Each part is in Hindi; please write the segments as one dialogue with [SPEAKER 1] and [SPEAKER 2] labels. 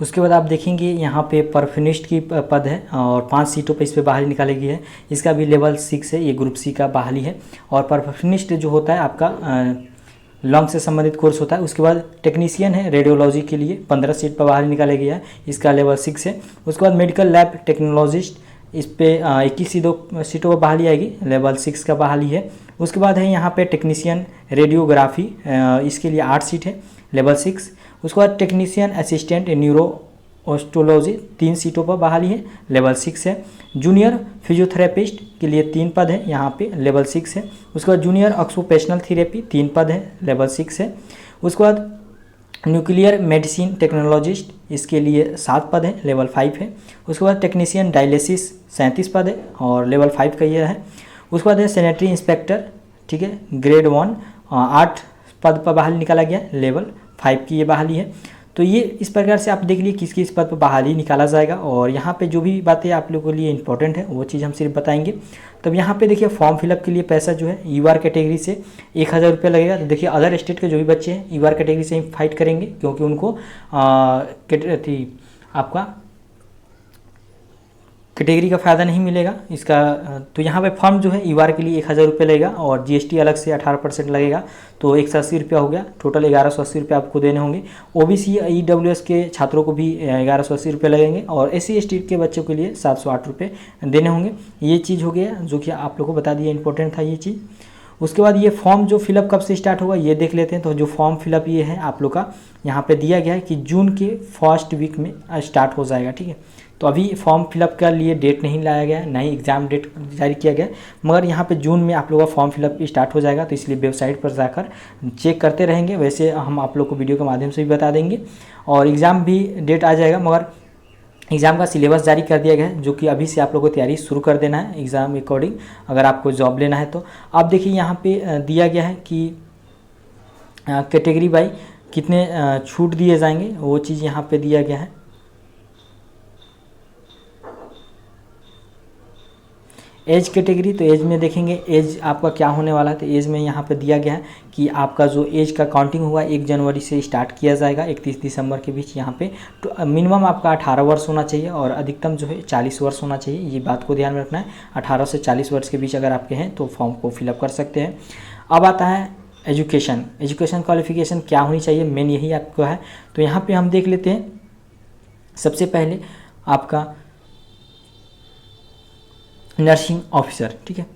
[SPEAKER 1] उसके बाद आप देखेंगे यहाँ पे परफिनिस्ट की पद है और 5 सीटों पे इस पर बहाली निकाली गई है। इसका भी लेवल 6 है, ये ग्रुप सी का बहाली है। और परफिनिस्ट जो होता है आपका लंग से संबंधित कोर्स होता है। उसके बाद टेक्नीशियन है रेडियोलॉजी के लिए 15 सीट पर बहाली निकाला गया है, इसका लेवल 6 है। उसके बाद मेडिकल लैब टेक्नोलॉजिस्ट, इस पे 21 सीटों पर बहाली आएगी, लेवल 6 का बहाली है। उसके बाद है यहाँ पे टेक्नीशियन रेडियोग्राफी, इसके लिए 8 सीट है, लेवल 6। उसके बाद टेक्नीशियन असिस्टेंट न्यूरो ऑस्टोलॉजी 3 सीटों पर बहाली है, लेवल 6 है। जूनियर फिजियोथेरेपिस्ट के लिए 3 पद है, यहाँ पे लेवल 6 है। उसके बाद जूनियर ऑक्यूपेशनल थेरेपी 3 पद है, लेवल 6 है। उसके बाद न्यूक्लियर मेडिसिन टेक्नोलॉजिस्ट, इसके लिए 7 पद है, लेवल 5 है। उसके बाद टेक्नीशियन डायलिसिस 37 पद है और लेवल 5 का ये है। उसके बाद है सैनिटरी इंस्पेक्टर, ठीक है, ग्रेड 1 8 पद पर बहाली निकाला गया, लेवल 5 की ये बहाली है। तो ये इस प्रकार से आप देख लीजिए किस किस पद पर बहाली निकाला जाएगा। और यहाँ पे जो भी बातें आप लोगों के लिए इंपॉर्टेंट है वो चीज़ हम सिर्फ बताएंगे। तब यहाँ पे देखिए फॉर्म फिलअप के लिए पैसा जो है यूआर कैटेगरी से 1000 रुपये लगेगा। तो देखिए अदर स्टेट के जो भी बच्चे हैं यूआर कैटेगरी से ही फाइट करेंगे, क्योंकि उनको आपका कैटेगरी का फ़ायदा नहीं मिलेगा इसका। तो यहाँ पे फॉर्म जो है यूआर के लिए 1000 रुपये लगेगा और जीएसटी अलग से 18% लगेगा, तो 180 रुपया हो गया। टोटल 1180 रुपये आपको देने होंगे। ओबीसी ईडब्ल्यूएस के छात्रों को भी 1180 रुपये लगेंगे और एससी एसटी के बच्चों के लिए 708 रुपये देने होंगे। ये चीज़ हो गया जो कि आप लोग को बता दिया, इंपॉर्टेंट था ये चीज़। उसके बाद ये फॉर्म जो फिलअप कब से स्टार्ट होगा ये देख लेते हैं। तो जो फॉर्म फिलअप ये है आप लोग का यहाँ पे दिया गया है कि जून के फर्स्ट वीक में स्टार्ट हो जाएगा, ठीक है। तो अभी फॉर्म फिलअप के लिए डेट नहीं लाया गया है, ना ही एग्ज़ाम डेट जारी किया गया है, मगर यहाँ पे जून में आप लोगों का फॉर्म फिलअप स्टार्ट हो जाएगा। तो इसलिए वेबसाइट पर जाकर चेक करते रहेंगे। वैसे हम आप लोग को वीडियो के माध्यम से भी बता देंगे और एग्ज़ाम भी डेट आ जाएगा, मगर एग्ज़ाम का सिलेबस जारी कर दिया गया है, जो कि अभी से आप लोगों को तैयारी शुरू कर देना है एग्ज़ाम अकॉर्डिंग, अगर आपको जॉब लेना है तो। आप देखिए यहाँ पे दिया गया है कि कैटेगरी बाई कितने छूट दिए जाएंगे, वो चीज़ यहाँ पे दिया गया है। एज कैटेगरी, तो एज में देखेंगे एज आपका क्या होने वाला है। तो एज में यहाँ पे दिया गया है कि आपका जो एज का काउंटिंग हुआ 1 जनवरी से स्टार्ट किया जाएगा 31 दिसंबर के बीच। यहाँ पे तो मिनिमम आपका 18 वर्ष होना चाहिए और अधिकतम जो है 40 वर्ष होना चाहिए। ये बात को ध्यान में रखना है। 18 से 40 वर्ष के बीच अगर आपके हैं तो फॉर्म को फिलअप कर सकते हैं। अब आता है एजुकेशन क्वालिफिकेशन क्या होनी चाहिए, मेन यही आपको है। तो यहाँ पर हम देख लेते हैं। सबसे पहले आपका नर्सिंग ऑफिसर, ठीक है।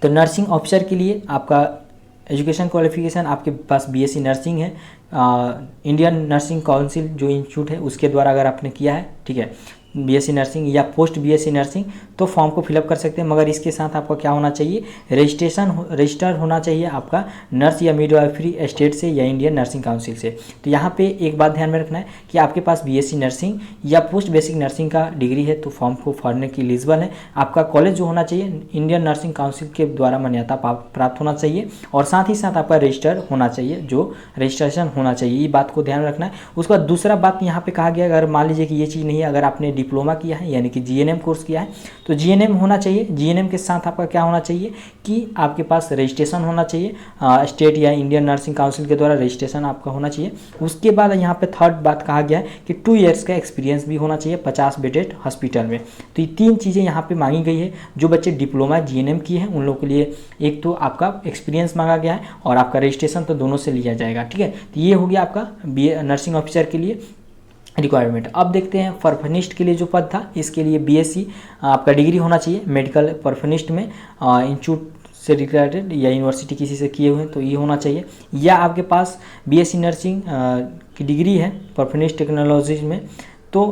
[SPEAKER 1] तो नर्सिंग ऑफिसर के लिए आपका एजुकेशन क्वालिफिकेशन आपके पास बीएससी नर्सिंग है, इंडियन नर्सिंग काउंसिल जो इंस्टीट्यूट है उसके द्वारा अगर आपने किया है, ठीक है, बीएससी नर्सिंग या पोस्ट बीएससी नर्सिंग, तो फॉर्म को फिलअप कर सकते हैं। मगर इसके साथ आपका क्या होना चाहिए, रजिस्टर होना चाहिए आपका नर्स या मिडवाइफरी स्टेट से या इंडियन नर्सिंग काउंसिल से। तो यहाँ पे एक बात ध्यान में रखना है कि आपके पास बीएससी नर्सिंग या पोस्ट बेसिक नर्सिंग का डिग्री है तो फॉर्म को भरने की एलिजिबल है। आपका कॉलेज जो होना चाहिए इंडियन नर्सिंग काउंसिल के द्वारा मान्यता प्राप्त होना चाहिए और साथ ही साथ आपका रजिस्टर होना चाहिए, जो रजिस्ट्रेशन होना चाहिए, ये बात को ध्यान में रखना है। उसके बाद दूसरा बात यहाँ पे कहा गया, अगर मान लीजिए कि ये चीज़ नहीं है, अगर आपने डिप्लोमा किया है यानी कि जीएनएम कोर्स किया है तो जीएनएम होना चाहिए। जीएनएम के साथ आपका क्या होना चाहिए कि आपके पास रजिस्ट्रेशन होना चाहिए, स्टेट या इंडियन नर्सिंग काउंसिल के द्वारा रजिस्ट्रेशन आपका होना चाहिए। उसके बाद यहाँ पे थर्ड बात कहा गया है कि 2 ईयर्स का एक्सपीरियंस भी होना चाहिए 50 बेडेड हॉस्पिटल में। तो ये 3 चीज़ें यहाँ पे मांगी गई है। जो बच्चे डिप्लोमा जीएनएम किए हैं उन लोगों के लिए एक तो आपका एक्सपीरियंस मांगा गया है और आपका रजिस्ट्रेशन तो दोनों से लिया जाएगा, ठीक है। तो ये हो गया आपका नर्सिंग ऑफिसर के लिए रिक्वायरमेंट। अब देखते हैं परफनिस्ट के लिए जो पद था, इसके लिए बीएससी आपका डिग्री होना चाहिए मेडिकल परफनिस्ट में, इंस्टीट्यूट से रिलेटेड या यूनिवर्सिटी किसी से किए हुए हैं तो ये होना चाहिए। या आपके पास बीएससी नर्सिंग की डिग्री है परफनिस्ट टेक्नोलॉजी में तो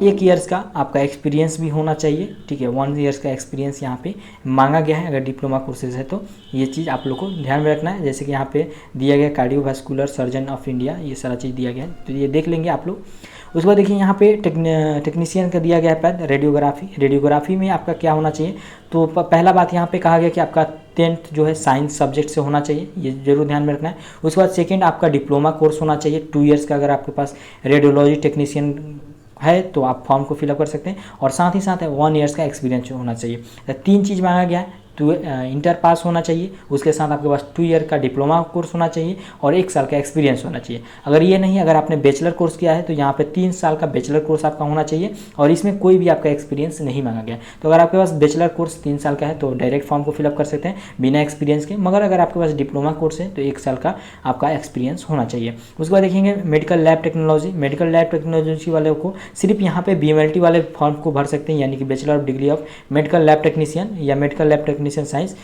[SPEAKER 1] 1 ईयर्स का आपका एक्सपीरियंस भी होना चाहिए, ठीक है। 1 ईयर्स का एक्सपीरियंस यहाँ पे मांगा गया है अगर डिप्लोमा कोर्सेज है तो। ये चीज़ आप लोग को ध्यान में रखना है। जैसे कि यहाँ पे दिया गया कार्डियोवास्कुलर सर्जन ऑफ इंडिया, ये सारा चीज़ दिया गया है तो ये देख लेंगे आप लोग। उसके बाद देखिए यहाँ पे टेक्नीशियन का दिया गया है पद रेडियोग्राफी में आपका क्या होना चाहिए। तो पहला बात यहाँ पे कहा गया कि आपका 10th जो है साइंस सब्जेक्ट से होना चाहिए, ये जरूर ध्यान में रखना है। उसके बाद सेकेंड आपका डिप्लोमा कोर्स होना चाहिए 2 ईयर्स का। अगर आपके पास रेडियोलॉजी टेक्नीशियन है तो आप फॉर्म को फिलअप कर सकते हैं और साथ ही साथ 1 ईयर्स का एक्सपीरियंस होना चाहिए। 3 चीज़ मांगा गया है, तो इंटर पास होना चाहिए, उसके साथ आपके पास 2 ईयर का डिप्लोमा कोर्स होना चाहिए और 1 साल का एक्सपीरियंस होना चाहिए। अगर ये नहीं, अगर आपने बैचलर कोर्स किया है तो यहाँ पे 3 साल का बैचलर कोर्स आपका होना चाहिए और इसमें कोई भी आपका एक्सपीरियंस नहीं मांगा गया। तो अगर आपके पास बैचलर कोर्स 3 साल का है तो डायरेक्ट फॉर्म को फिलअप कर सकते हैं बिना एक्सपीरियंस के, मगर अगर आपके पास डिप्लोमा कोर्स है तो 1 साल का आपका एक्सपीरियंस होना चाहिए। उसके बाद देखेंगे medical lab technology. Medical lab technology वाले को सिर्फ यहाँ पे BMLT वाले फॉर्म को भर सकते हैं, यानी कि bachelor of degree of medical lab technician या मेडिकल लैब टेक्नीशियन साइंस,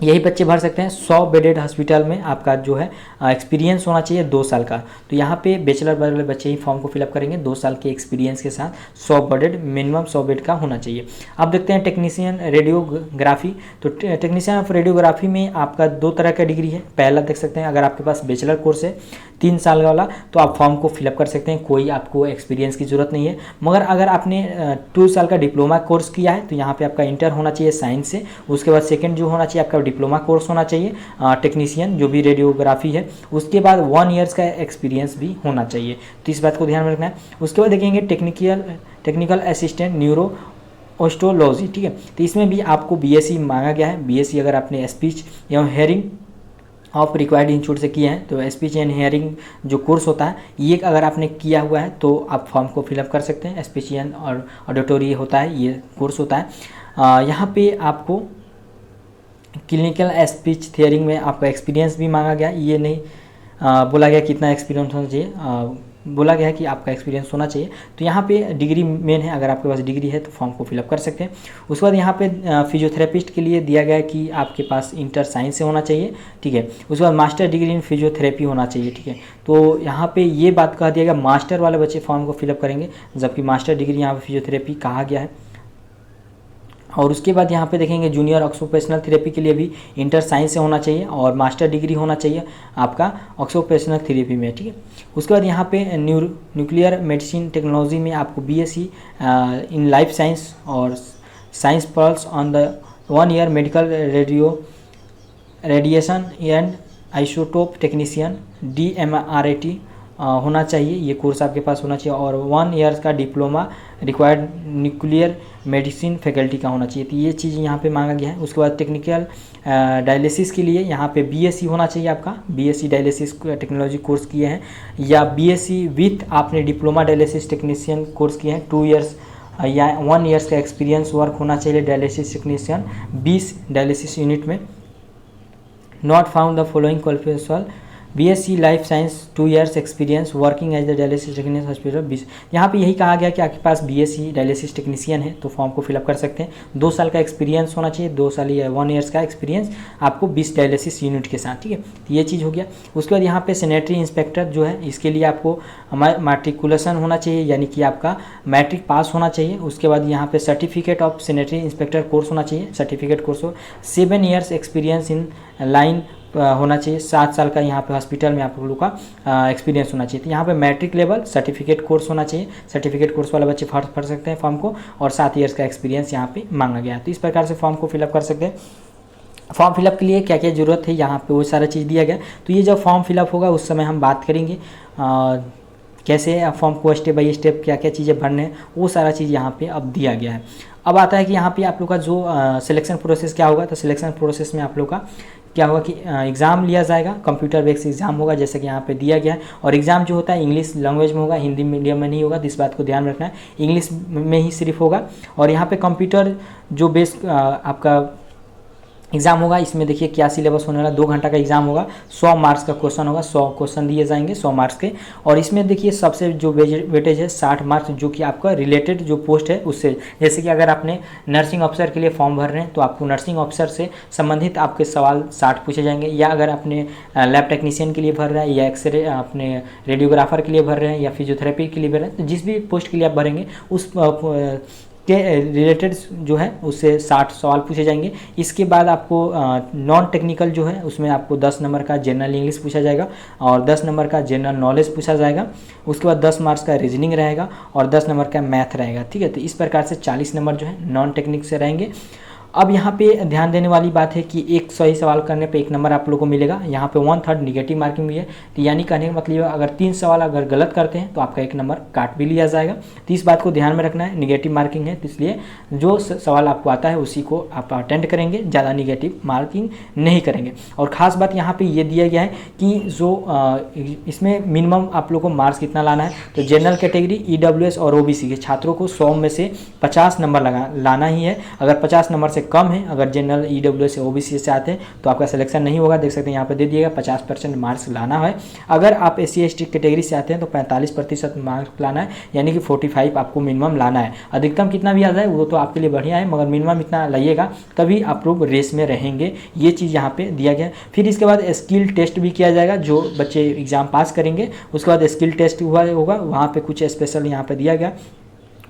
[SPEAKER 1] यही बच्चे भर सकते हैं। 100 बेडेड हॉस्पिटल में आपका जो है एक्सपीरियंस होना चाहिए 2 साल का। तो यहाँ पे बैचलर वाले बच्चे ही फॉर्म को फिलअप करेंगे 2 साल के एक्सपीरियंस के साथ, 100 बेडेड मिनिमम 100 बेड का होना चाहिए। अब देखते हैं टेक्नीशियन रेडियोग्राफी। तो टेक्नीशियन ऑफ रेडियोग्राफी में आपका 2 तरह का डिग्री है। पहला देख सकते हैं, अगर आपके पास बैचलर कोर्स है 3 साल वाला तो आप फॉर्म को फिलअप कर सकते हैं, कोई आपको एक्सपीरियंस की ज़रूरत नहीं है। मगर अगर आपने 2 साल का डिप्लोमा कोर्स किया है तो यहाँ पे आपका इंटर होना चाहिए साइंस से। उसके बाद सेकंड जो होना चाहिए आपका डिप्लोमा कोर्स होना चाहिए टेक्नीशियन जो भी रेडियोग्राफी है। उसके बाद 1 ईयर्स का एक्सपीरियंस भी होना चाहिए, तो इस बात को ध्यान में रखना है। उसके बाद देखेंगे टेक्निकल असिस्टेंट न्यूरो ऑस्टोलॉजी, ठीक है। तो इसमें भी आपको BSc मांगा गया है। BSc अगर आपने स्पीच एवं हेयरिंग ऑफ रिक्वायर्ड इंस्टीट्यूट से किए हैं तो स्पीच एंड हेयरिंग जो कोर्स होता है ये अगर आपने किया हुआ है तो आप फॉर्म को फिलअप कर सकते हैं। स्पीच एंड और ऑडिटोरी होता है, ये कोर्स होता है। यहाँ पे आपको क्लिनिकल स्पीच थियरिंग में आपका एक्सपीरियंस भी मांगा गया। ये नहीं बोला गया कितना एक्सपीरियंस होना चाहिए, बोला गया है कि आपका एक्सपीरियंस होना चाहिए। तो यहाँ पे डिग्री मेन है, अगर आपके पास डिग्री है तो फॉर्म को फिलअप कर सकते हैं। उसके बाद यहाँ पे फिजियोथेरेपिस्ट के लिए दिया गया है कि आपके पास इंटर साइंस से होना चाहिए, ठीक है। उसके बाद मास्टर डिग्री इन फिजियोथेरेपी होना चाहिए, ठीक है। तो यहाँ पे ये बात कहा दिया गया मास्टर वाले बच्चे फॉर्म को फिलअप करेंगे, जबकि मास्टर डिग्री यहाँ पे फिजियोथेरेपी कहा गया है। और उसके बाद यहाँ पे देखेंगे जूनियर ऑक्यूपेशनल थेरेपी के लिए भी इंटर साइंस से होना चाहिए और मास्टर डिग्री होना चाहिए आपका ऑक्यूपेशनल थेरेपी में, ठीक है। उसके बाद यहाँ पे न्यूक्लियर मेडिसिन टेक्नोलॉजी में आपको BSc इन लाइफ साइंस और science pulse on the 1 year medical radiation and isotope technician DMRAT होना चाहिए, ये कोर्स आपके पास होना चाहिए। और 1 ईयर्स का diploma required nuclear medicine faculty का होना चाहिए, तो ये चीज़ यहाँ पे मांगा गया है। उसके बाद टेक्निकल डायलिसिस के लिए यहाँ पे BSc होना चाहिए आपका, BSc डायलिसिस टेक्नोलॉजी कोर्स किए हैं या BSc विथ आपने डिप्लोमा डायलिसिस टेक्नीशियन कोर्स किए हैं 2 ईयर्स या 1 ईयर्स का एक्सपीरियंस वर्क होना चाहिए डायलिसिस टेक्नीशियन 20 डायलिसिस यूनिट में। Not found the following qualification BSc life science 2 years experience working as the dialysis technician hospital 20। यहाँ पे यही कहा गया कि आपके पास BSc डायलिसिस टेक्नीशियन है तो फॉर्म को फिलअप कर सकते हैं। 2 साल का एक्सपीरियंस होना चाहिए, 2 साल या 1 ईयर्स का एक्सपीरियंस आपको 20 डायलिसिस यूनिट के साथ, ठीक है। तो ये चीज़ हो गया। उसके बाद यहाँ पे सैनिटरी इंस्पेक्टर जो है इसके लिए आपको मैट्रिकुलेशन होना चाहिए, यानी कि आपका मैट्रिक पास होना चाहिए। उसके बाद यहाँ पे certificate of sanitary inspector course होना चाहिए, सर्टिफिकेट कोर्स हो। 7 ईयर्स एक्सपीरियंस इन लाइन होना चाहिए, 7 साल का यहाँ पे हॉस्पिटल में आप लोगों का एक्सपीरियंस होना चाहिए। तो यहाँ पे मैट्रिक लेवल सर्टिफिकेट कोर्स होना चाहिए, सर्टिफिकेट कोर्स वाले बच्चे भर सकते हैं फॉर्म को, और 7 ईयर्स का एक्सपीरियंस यहाँ पे मांगा गया है। तो इस प्रकार से फॉर्म को फिलअप कर सकते हैं। फॉर्म फिलअप के लिए क्या क्या ज़रूरत है यहाँ पे वो सारा चीज़ दिया गया। तो ये जब फॉर्म फिलअप होगा उस समय हम बात करेंगे कैसे फॉर्म को स्टेप बाय स्टेप क्या क्या चीज़ें भरने हैं, वो सारा चीज़ यहाँ पे अब दिया गया है। अब आता है कि यहाँ पे आप लोग का जो सिलेक्शन प्रोसेस क्या होगा। तो सिलेक्शन प्रोसेस में आप लोग का क्या होगा कि एग्ज़ाम लिया जाएगा, कंप्यूटर बेस्ड एग्जाम होगा जैसे कि यहाँ पे दिया गया है। और एग्ज़ाम जो होता है इंग्लिश लैंग्वेज में होगा, हिंदी मीडियम में नहीं होगा, तो इस बात को ध्यान रखना है, इंग्लिश में ही सिर्फ होगा। और यहाँ पे कंप्यूटर जो बेस्ड आपका एग्जाम होगा, इसमें देखिए क्या सिलेबस होने वाला, 2 घंटा का एग्जाम होगा, 100 मार्क्स का क्वेश्चन होगा, 100 क्वेश्चन दिए जाएंगे 100 मार्क्स के। और इसमें देखिए सबसे जो वेटेज है 60 मार्क्स, जो कि आपका रिलेटेड जो पोस्ट है उससे, जैसे कि अगर आपने नर्सिंग ऑफिसर के लिए फॉर्म भर रहे हैं तो आपको नर्सिंग ऑफिसर से संबंधित आपके सवाल 60 पूछे जाएंगे, या अगर आपने लैब टेक्नीशियन के लिए भर रहे हैं या एक्सरे अपने रेडियोग्राफर के लिए भर रहे हैं या फिजियोथेरेपी के लिए भर रहे हैं, तो जिस भी पोस्ट के लिए आप भरेंगे उस के रिलेटेड जो है उससे 60 सवाल पूछे जाएंगे। इसके बाद आपको नॉन टेक्निकल जो है उसमें आपको 10 नंबर का जनरल इंग्लिश पूछा जाएगा और 10 नंबर का जनरल नॉलेज पूछा जाएगा। उसके बाद 10 मार्क्स का रीजनिंग रहेगा और 10 नंबर का मैथ रहेगा, ठीक है। तो इस प्रकार से 40 नंबर जो है नॉन टेक्निक से रहेंगे। अब यहाँ पे ध्यान देने वाली बात है कि एक सही सवाल करने पे 1 नंबर आप लोगों को मिलेगा। यहाँ पे 1/3 निगेटिव मार्किंग भी है, तो यानी कहने का मतलब अगर 3 सवाल अगर गलत करते हैं तो आपका 1 नंबर काट भी लिया जाएगा। तो इस बात को ध्यान में रखना है, निगेटिव मार्किंग है, तो इसलिए जो सवाल आपको आता है उसी को आप अटेंड करेंगे, ज़्यादा निगेटिव मार्किंग नहीं करेंगे। और ख़ास बात यहाँ पे ये दिया गया है कि जो इसमें मिनिमम आप लोग को मार्क्स कितना लाना है, तो जनरल कैटेगरी, ईडब्ल्यूएस और ओबीसी के छात्रों को 100 में से 50 नंबर लाना ही है। अगर 50 नंबर से कम है, अगर जनरल, ईडब्ल्यूएस या ओबीसी से आते हैं तो आपका सिलेक्शन नहीं होगा। देख सकते हैं यहाँ पे दे दिएगा 50% मार्क्स लाना है। अगर आप एससी एसटी कैटेगरी से आते हैं तो 45% मार्क्स लाना है, यानी कि 45 आपको मिनिमम लाना है। अधिकतम कितना भी आ जाए वो तो आपके लिए बढ़िया है, मगर मिनिमम इतना लाइएगा तभी आप लोग रेस में रहेंगे, ये चीज़ यहाँ पे दिया गया है। फिर इसके बाद स्किल टेस्ट भी किया जाएगा, जो बच्चे एग्जाम पास करेंगे उसके बाद स्किल टेस्ट होगा, वहाँ पे कुछ स्पेशल यहाँ पे दिया गया।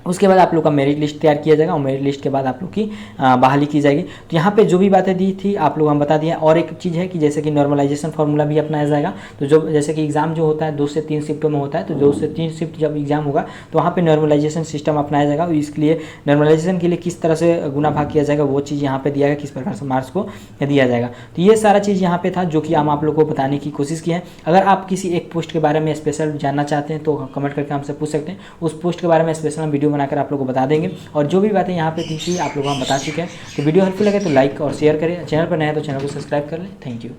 [SPEAKER 1] उसके बाद आप लोग का मेरिट लिस्ट तैयार किया जाएगा और मेरिट लिस्ट के बाद आप लोग की बहाली की जाएगी। तो यहाँ पे जो भी बातें दी थी आप लोग हम बता दिया। और एक चीज़ है कि जैसे कि नॉर्मलाइजेशन फार्मूला भी अपनाया जाएगा। तो जो जैसे कि एग्जाम जो होता है 2 से 3 शिफ्टों में होता है, तो 2 से 3 शिफ्ट जब एग्जाम होगा तो वहाँ पे नॉर्मलाइजेशन सिस्टम अपनाया जाएगा। इसके लिए नॉर्मलाइजेशन के लिए किस तरह से गुना भाग किया जाएगा वो चीज़ यहाँ पे दिया गया, किस प्रकार से मार्क्स को दिया जाएगा। तो ये सारा चीज़ यहाँ पे था जो कि हम आप लोग को बताने की कोशिश की है। अगर आप किसी एक पोस्ट के बारे में स्पेशल जानना चाहते हैं तो कमेंट करके हमसे पूछ सकते हैं, उस पोस्ट के बारे में स्पेशल हम वीडियो बनाकर आप लोग को बता देंगे। और जो भी बातें यहाँ पे थी आप लोग हम बता चुके हैं। तो वीडियो हेल्पफुल लगे तो लाइक और शेयर करें, चैनल पर नया है तो चैनल को सब्सक्राइब कर लें। Thank you.